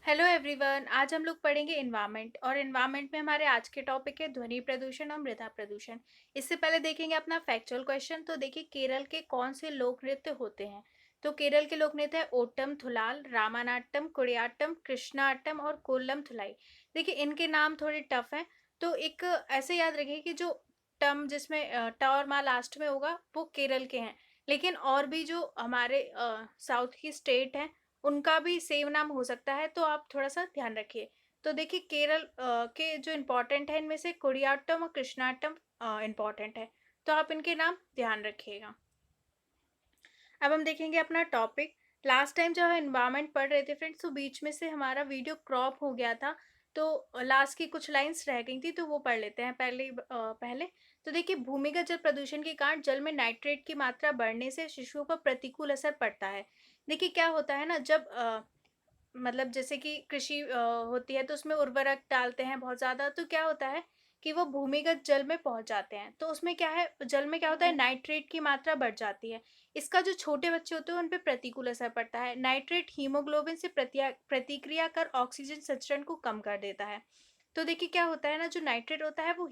Hello everyone. आज हम लोग पढ़ेंगे इन्वायरमेंट और इन्वायरमेंट में हमारे आज के टॉपिक है ध्वनि प्रदूषण और मृदा प्रदूषण। इससे पहले देखेंगे अपना फैक्चुअल क्वेश्चन। तो देखिए केरल के कौन से लोक नृत्य होते हैं। तो केरल के लोक नृत्य है ओटम थुलाल, रामानाट्यम, कुडियाट्टम, कृष्णाट्टम और कोल्लम थुलाई। देखिए इनके नाम थोड़े टफ हैं। तो एक ऐसे याद रखिए कि जो टम जिसमें ट और मा लास्ट में होगा वो केरल के हैं। लेकिन और भी जो हमारे साउथ की स्टेट हैं उनका भी सेम नाम हो सकता है, तो आप थोड़ा-सा ध्यान रखिए। तो देखिए केरल के जो इम्पोर्टेंट है इनमें से कुडियाट्टम और कृष्णाट्टम इम्पोर्टेंट है, तो आप इनके नाम ध्यान रखिएगा। अब हम देखेंगे अपना टॉपिक। लास्ट टाइम जब हम एनवायरनमेंट पढ़ रहे थे फ्रेंड्स, तो बीच में से हमारा वीडियो क्रॉप हो गया था, तो लास्ट की कुछ लाइन्स रह गई थी, तो वो पढ़ लेते हैं पहले। तो देखिए भूमिगत जल प्रदूषण के कारण जल में नाइट्रेट की मात्रा बढ़ने से शिशुओं पर प्रतिकूल असर पड़ता है। देखिए क्या होता है ना, जब मतलब जैसे कि कृषि होती है तो उसमें उर्वरक डालते हैं बहुत ज़्यादा, तो क्या होता है कि वो भूमिगत जल में पहुँच जाते हैं। तो उसमें क्या है, जल में क्या होता है, नाइट्रेट की मात्रा बढ़ जाती है। इसका जो छोटे बच्चे होते हैं उन पे प्रतिकूल असर पड़ता है। नाइट्रेट हीमोग्लोबिन से प्रतिक्रिया कर ऑक्सीजन सचरण को कम कर देता है। तो देखिए क्या होता है ना, जो नाइट्रेट होता है वो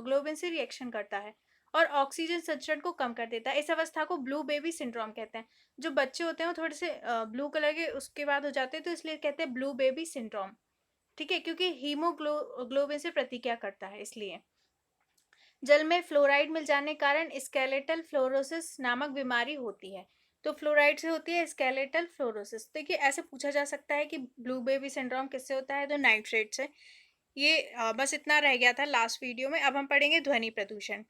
ग्लोबिन से रिएक्शन करता है और ऑक्सीजन सचरण को कम कर देता है। इस अवस्था को ब्लू बेबी सिंड्रोम कहते हैं। जो बच्चे होते हैं वो थोड़े से ब्लू कलर के उसके बाद हो जाते हैं, तो इसलिए कहते हैं ब्लू बेबी सिंड्रोम। ठीक है, क्योंकि ग्लोबिन से प्रतिक्रिया करता है इसलिए। जल में फ्लोराइड मिल जाने के कारण स्केलेटल फ्लोरोसिस नामक बीमारी होती है। तो फ्लोराइड से होती है स्केलेटल फ्लोरोसिस। देखिए ऐसे पूछा जा सकता है कि ब्लू बेबी सिंड्रोम किससे होता है, तो नाइट्रेट से। ये बस इतना रह गया था लास्ट वीडियो में। अब हम पढ़ेंगे ध्वनि प्रदूषण।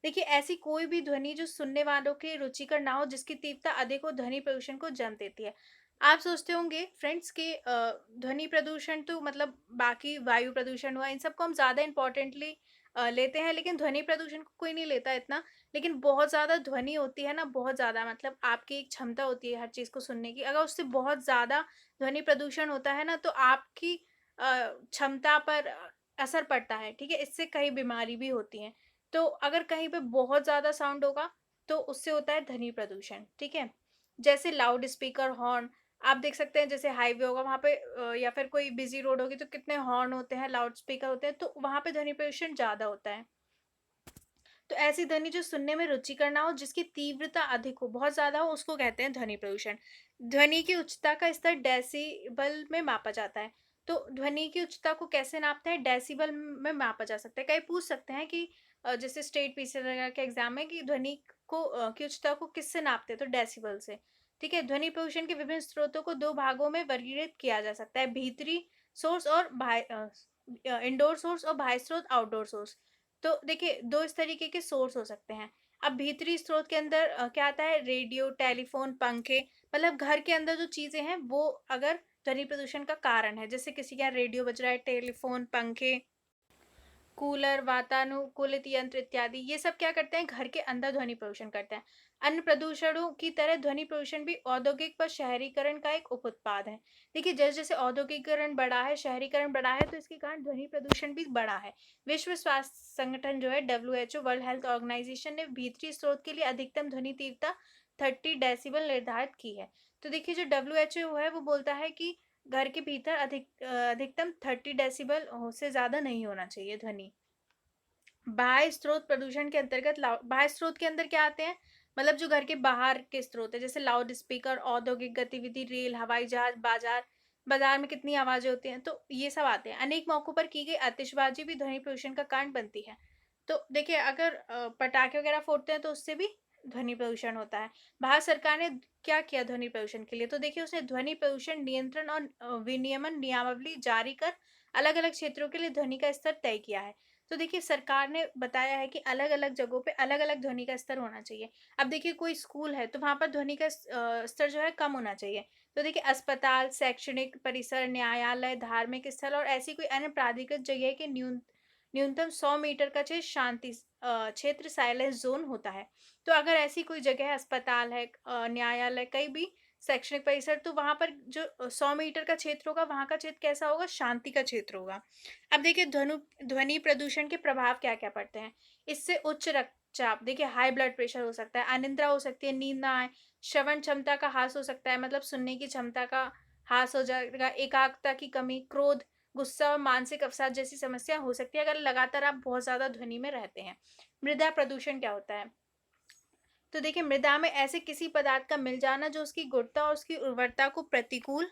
देखिए ऐसी कोई भी ध्वनि जो सुनने वालों की रुचिकर ना हो, जिसकी तीव्रता अधिक हो, ध्वनि प्रदूषण को जन्म देती है। आप सोचते होंगे फ्रेंड्स कि ध्वनि प्रदूषण तो मतलब बाकी वायु प्रदूषण हुआ, इन सबको हम ज़्यादा इम्पोर्टेंटली लेते हैं, लेकिन ध्वनि प्रदूषण को कोई नहीं लेता इतना। लेकिन बहुत ज़्यादा ध्वनि होती है ना, बहुत ज़्यादा, मतलब आपकी एक क्षमता होती है हर चीज़ को सुनने की, अगर उससे बहुत ज़्यादा ध्वनि प्रदूषण होता है ना, तो आपकी क्षमता पर असर पड़ता है, ठीक है? इससे कई बीमारी भी होती हैं। तो अगर कहीं पे बहुत ज़्यादा साउंड होगा, तो उससे होता है ध्वनि प्रदूषण, ठीक है? जैसे लाउड स्पीकर, हॉर्न, आप देख सकते हैं जैसे हाईवे होगा वहाँ पे या फिर कोई बिज़ी रोड होगी तो कितने हॉर्न होते हैं, लाउड स्पीकर होते हैं, तो वहाँ पे ध्वनि प्रदूषण ज़्यादा होता है। तो ऐसी ध्वनि जो सुनने में रुचिकर ना हो, जिसकी तीव्रता अधिक हो, बहुत ज़्यादा हो, उसको कहते हैं ध्वनि प्रदूषण। ध्वनि की उच्चता का स्तर डेसिबल में मापा जाता है। तो ध्वनि की उच्चता को कैसे नापते हैं? डेसिबल में मापा जा सकता है। कई पूछ सकते हैं कि जैसे स्टेट पीसी वगैरह के एग्ज़ाम में कि ध्वनि को की उच्चता को किससे नापते हैं? तो डेसिबल से। ठीक है? ध्वनि प्रदूषण के विभिन्न स्रोतों को 2 भागों में वर्गीकृत किया जा सकता है, भीतरी सोर्स और इंडोर सोर्स और बाह्य स्रोत, आउटडोर सोर्स। तो देखिए 2 इस तरीके के सोर्स हो सकते हैं। अब भीतरी स्रोत के अंदर क्या आता है, रेडियो, टेलीफ़ोन, पंखे, मतलब घर के अंदर जो चीज़ें हैं वो अगर ध्वनि प्रदूषण का कारण है, जैसे किसी के यहाँ रेडियो बज रहा है, टेलीफ़ोन, पंखे, कूलर, वातानुकूलित यंत्र इत्यादि, ये सब क्या करते हैं, घर के अंदर ध्वनि प्रदूषण करते हैं। अन्य प्रदूषणों की तरह ध्वनि प्रदूषण भी औद्योगिक व शहरीकरण का एक उपउत्पाद है। देखिए जैसे-जैसे औद्योगिकीकरण बढ़ा है, शहरीकरण बढ़ा है, तो इसके कारण ध्वनि प्रदूषण भी बढ़ा है। विश्व स्वास्थ्य संगठन जो है डब्ल्यूएचओ, वर्ल्ड हेल्थ ऑर्गेनाइजेशन ने भीतरी स्रोत के लिए अधिकतम ध्वनि तीव्रता 30 डेसिबल निर्धारित की है। तो देखिए जो डब्ल्यूएचओ है वो बोलता है कि घर के भीतर अधिकतम 30 डेसिबल से ज़्यादा नहीं होना चाहिए ध्वनि। बाह्य स्रोत प्रदूषण के अंतर्गत बाह्य स्रोत के अंदर क्या आते हैं, मतलब जो घर के बाहर के स्रोत है, जैसे लाउड स्पीकर, औद्योगिक गतिविधि, रेल, हवाई जहाज, बाजार, बाजार में कितनी आवाजें होती हैं, तो ये सब आते हैं। अनेक मौकों पर की गई आतिशबाजी भी ध्वनि प्रदूषण का कारण बनती है। तो देखिए अगर पटाखे वगैरह फोड़ते हैं तो उससे भी ध्वनि प्रदूषण होता है। भारत सरकार ने क्या किया ध्वनि प्रदूषण के लिए, तो देखिए उसने ध्वनि प्रदूषण नियंत्रण और विनियमन नियमावली जारी कर अलग अलग क्षेत्रों के लिए ध्वनि का स्तर तय किया है। तो देखिए सरकार ने बताया है कि अलग-अलग जगहों पे अलग-अलग ध्वनि का स्तर होना चाहिए। अब देखिए कोई स्कूल है तो वहाँ पर ध्वनि का स्तर जो है कम होना चाहिए। तो देखिए अस्पताल, शैक्षणिक परिसर, न्यायालय, धार्मिक स्थल और ऐसी कोई अन्य प्राधिकृत जगह के न्यूनतम 100 मीटर का क्षेत्र क्षेत्र साइलेंस ज़ोन होता है। तो अगर ऐसी कोई जगह है, अस्पताल है, न्यायालय, कहीं भी शैक्षणिक परिसर, तो वहाँ पर जो 100 मीटर का क्षेत्र होगा, वहाँ का क्षेत्र कैसा होगा? शांति का क्षेत्र होगा। अब देखिए ध्वनि प्रदूषण के प्रभाव क्या-क्या पड़ते हैं। इससे उच्च रक्तचाप, देखिए हाई ब्लड प्रेशर हो सकता है, अनिद्रा हो सकती है, नींद ना आए, श्रवण क्षमता का ह्रास हो सकता है, मतलब सुनने की क्षमता का हास हो जाएगा, एकाग्रता की कमी, क्रोध, गुस्सा और मानसिक अवसाद जैसी समस्या हो सकती है अगर लगातार आप बहुत ज़्यादा ध्वनि में रहते हैं। मृदा प्रदूषण क्या होता है? तो देखिए, मृदा में ऐसे किसी पदार्थ का मिल जाना जो उसकी गुणवत्ता और उसकी उर्वरता को प्रतिकूल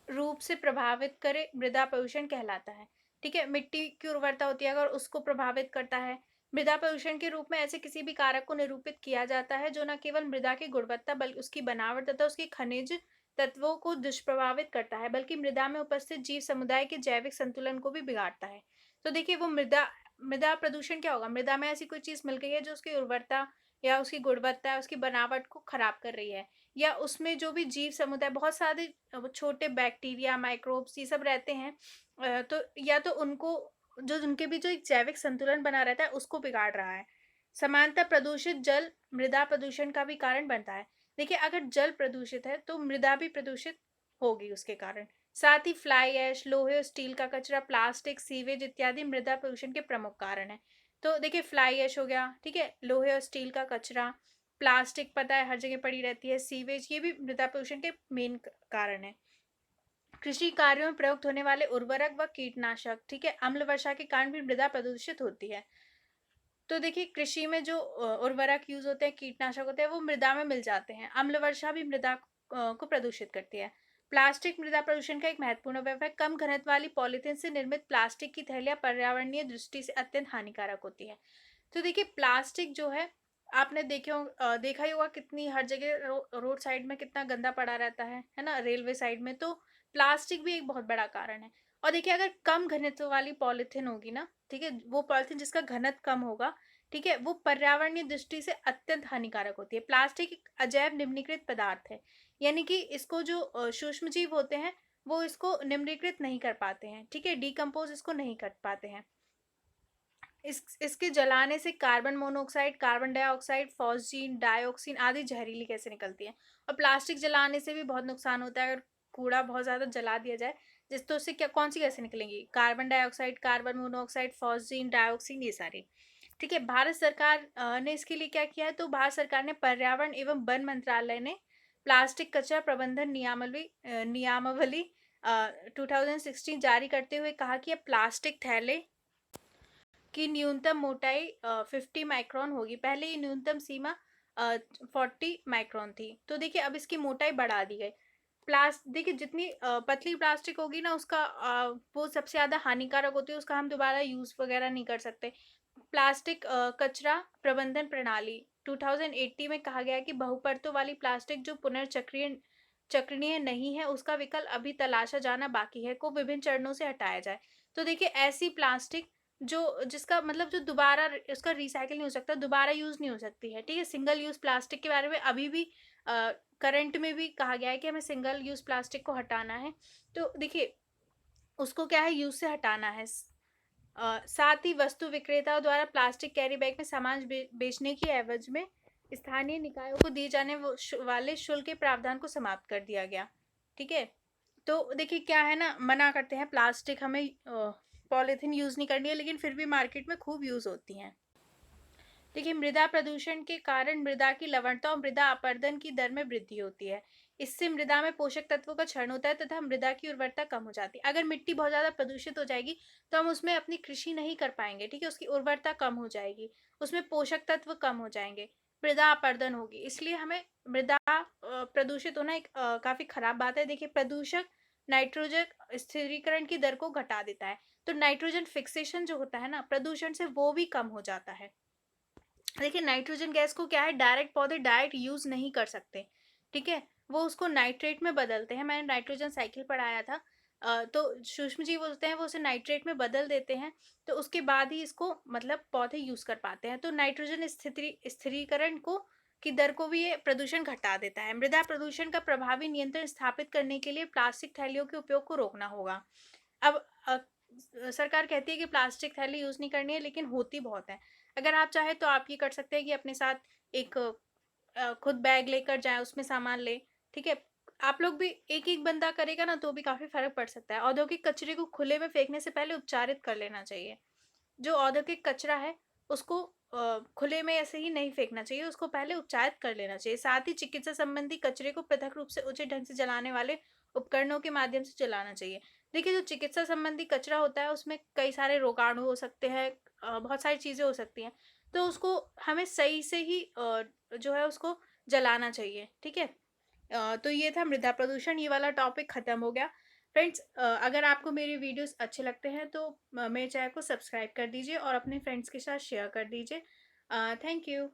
रूप से प्रभावित करे, मृदा प्रदूषण कहलाता है। ठीक है? मिट्टी की उर्वरता होती है, अगर उसको प्रभावित करता है। मृदा प्रदूषण के रूप में ऐसे किसी भी कारक को निरूपित किया जाता है जो न केवल मृदा की गुणवत्ता बल्कि उसकी बनावट तथा उसके खनिज तत्वों को दुष्प्रभावित करता है, बल्कि मृदा में उपस्थित जीव समुदाय के जैविक संतुलन को भी बिगाड़ता है। तो देखिए, वो मृदा मृदा प्रदूषण क्या होगा? मृदा में ऐसी कोई चीज़ मिल गई है जो उसकी उर्वरता या उसकी गुणवत्ता, उसकी बनावट को खराब कर रही है, या उसमें जो भी जीव समुदाय, बहुत सारे वो छोटे बैक्टीरिया, माइक्रोब्स ये सब रहते हैं, तो या तो उनको, जो उनके भी जो एक जैविक संतुलन बना रहता है उसको बिगाड़ रहा है। समानतः प्रदूषित जल मृदा प्रदूषण का भी कारण बनता है। देखिए, अगर जल प्रदूषित है तो मृदा भी प्रदूषित होगी उसके कारण। साथ ही फ्लाई ऐश, लोहे और स्टील का कचरा, प्लास्टिक, सीवेज इत्यादि मृदा प्रदूषण के प्रमुख कारण हैं। तो देखिए, फ्लाई ऐश हो गया, ठीक है? लोहे और स्टील का कचरा, प्लास्टिक पता है हर जगह पड़ी रहती है, सीवेज, ये भी मृदा प्रदूषण के मेन कारण है। कृषि कार्यों में प्रयुक्त होने वाले उर्वरक व कीटनाशक, ठीक है, अम्ल वर्षा के कारण भी मृदा प्रदूषित होती है। तो देखिए, कृषि में जो उर्वरक यूज होते हैं, कीटनाशक होते हैं, वो मृदा में मिल जाते हैं। अम्ल वर्षा भी मृदा को प्रदूषित करती है। प्लास्टिक मृदा प्रदूषण का एक महत्वपूर्ण अवयव है। कम घनत्व वाली पॉलीथीन से निर्मित प्लास्टिक की थैलियां पर्यावरणीय दृष्टि से अत्यंत हानिकारक होती है। तो देखिए, प्लास्टिक जो है, आपने देखा ही होगा कितनी हर जगह रोड साइड में कितना गंदा पड़ा रहता है ना? रेलवे साइड में तो प्लास्टिक भी एक बहुत बड़ा कारण है। और देखिए, अगर कम घनत्व वाली पॉलीथीन होगी ना, ठीक है, वो पॉलीथीन जिसका घनत्व कम होगा, ठीक है, वो पर्यावरणीय दृष्टि से अत्यंत हानिकारक होती है। प्लास्टिक एक अजैव निम्नीकृत पदार्थ है, यानी कि इसको जो सूक्ष्म जीव होते हैं वो इसको निम्नीकृत नहीं कर पाते हैं, ठीक है, डिकम्पोज इसको नहीं कर पाते हैं। इसके जलाने से carbon monoxide, carbon dioxide, phosgene, dioxin आदि जहरीली गैसें निकलती हैं। और प्लास्टिक जलाने से भी बहुत नुकसान होता है। अगर कूड़ा बहुत ज़्यादा जला दिया जाए, जिस तो उससे क्या कौन सी गैसें निकलेंगी? Carbon dioxide, carbon monoxide, phosgene, dioxin, ये सारी। ठीक है, भारत सरकार ने इसके लिए क्या किया है? तो भारत सरकार ने पर्यावरण एवं वन मंत्रालय ने प्लास्टिक कचरा प्रबंधन नियमावली 2016 जारी करते हुए कहा कि अब प्लास्टिक थैले की न्यूनतम मोटाई 50 माइक्रोन होगी। पहले ये न्यूनतम सीमा 40 माइक्रोन थी। तो देखिए, अब इसकी मोटाई बढ़ा दी गई। देखिए, जितनी पतली प्लास्टिक होगी ना, उसका वो सबसे ज़्यादा हानिकारक होती है, उसका हम दोबारा यूज़ वगैरह नहीं कर सकते। प्लास्टिक कचरा प्रबंधन प्रणाली 2080 में कहा गया कि बहुपरतों वाली प्लास्टिक जो चक्रणीय नहीं है, उसका विकल्प अभी तलाशा जाना बाकी है, को विभिन्न चरणों से हटाया जाए। तो देखिए, ऐसी प्लास्टिक जो जिसका मतलब जो दोबारा उसका रिसाइकिल नहीं हो सकता, दोबारा यूज़ नहीं हो सकती है, ठीक है? सिंगल यूज़ प्लास्टिक के बारे में अभी भी करंट में भी कहा गया है कि हमें सिंगल यूज़ प्लास्टिक को हटाना है। तो देखिए, उसको क्या है, यूज़ से हटाना है। साथ ही वस्तु विक्रेताओं द्वारा प्लास्टिक कैरी बैग में सामान बेचने की एवज में स्थानीय निकायों को दिए जाने वाले शुल्क के प्रावधान को समाप्त कर दिया गया। ठीक है? तो देखिए, क्या है ना, मना करते हैं प्लास्टिक हमें पॉलीथीन यूज़ नहीं करनी है, लेकिन फिर भी मार्केट में खूब यूज़ होती हैं। देखिए, मृदा प्रदूषण के कारण मृदा की लवणता और मृदा अपरदन की दर में वृद्धि होती है। इससे मृदा में पोषक तत्वों का क्षरण होता है तथा मृदा की उर्वरता कम हो जाती है। अगर मिट्टी बहुत ज़्यादा प्रदूषित हो जाएगी तो हम उसमें अपनी कृषि नहीं कर पाएंगे, ठीक है? उसकी उर्वरता कम हो जाएगी, उसमें पोषक तत्व कम हो जाएंगे, मृदा अपरदन होगी। इसलिए हमें मृदा प्रदूषित होना एक काफ़ी खराब बात है। देखिए, प्रदूषक नाइट्रोजन स्थिरीकरण की दर को घटा देता है। तो नाइट्रोजन फिक्सेशन जो होता है ना प्रदूषण से, वो भी कम हो जाता है। देखिए, नाइट्रोजन गैस को क्या है, डायरेक्ट पौधे डायरेक्ट यूज नहीं कर सकते, ठीक है? वो उसको नाइट्रेट में बदलते हैं। मैंने नाइट्रोजन साइकिल पढ़ाया था। तो सूक्ष्म जीव होते हैं, वो उसे नाइट्रेट में बदल देते हैं, तो उसके बाद ही इसको मतलब पौधे यूज कर पाते हैं। तो नाइट्रोजन स्थिरीकरण को की दर को भी ये प्रदूषण घटा देता है। मृदा प्रदूषण का प्रभावी नियंत्रण स्थापित करने के लिए प्लास्टिक थैलियों के उपयोग को रोकना होगा। अब सरकार कहती है कि प्लास्टिक थैली यूज नहीं करनी है, लेकिन होती बहुत है। अगर आप चाहें तो आप ये कर सकते हैं कि अपने साथ एक खुद बैग लेकर जाएँ, उसमें सामान लें, ठीक है? आप लोग भी एक-एक बंदा करेगा ना तो भी काफ़ी फ़र्क पड़ सकता है। औद्योगिक कचरे को खुले में फेंकने से पहले उपचारित कर लेना चाहिए। जो औद्योगिक कचरा है उसको खुले में ऐसे ही नहीं फेंकना चाहिए, उसको पहले उपचारित कर लेना चाहिए। साथ ही चिकित्सा संबंधी कचरे को पृथक रूप से उचित ढंग से जलाने वाले उपकरणों के माध्यम से जलाना चाहिए। देखिए, जो चिकित्सा संबंधी कचरा होता है उसमें कई सारे रोगाणु हो सकते हैं, बहुत सारी चीज़ें हो सकती हैं, तो उसको हमें सही से ही जो है उसको जलाना चाहिए, ठीक है? तो ये था मृदा प्रदूषण, ये वाला टॉपिक खत्म हो गया। फ्रेंड्स, अगर आपको मेरे वीडियोस अच्छे लगते हैं तो मेरे चैनल को सब्सक्राइब कर दीजिए और अपने फ्रेंड्स के साथ शेयर कर दीजिए। Thank you.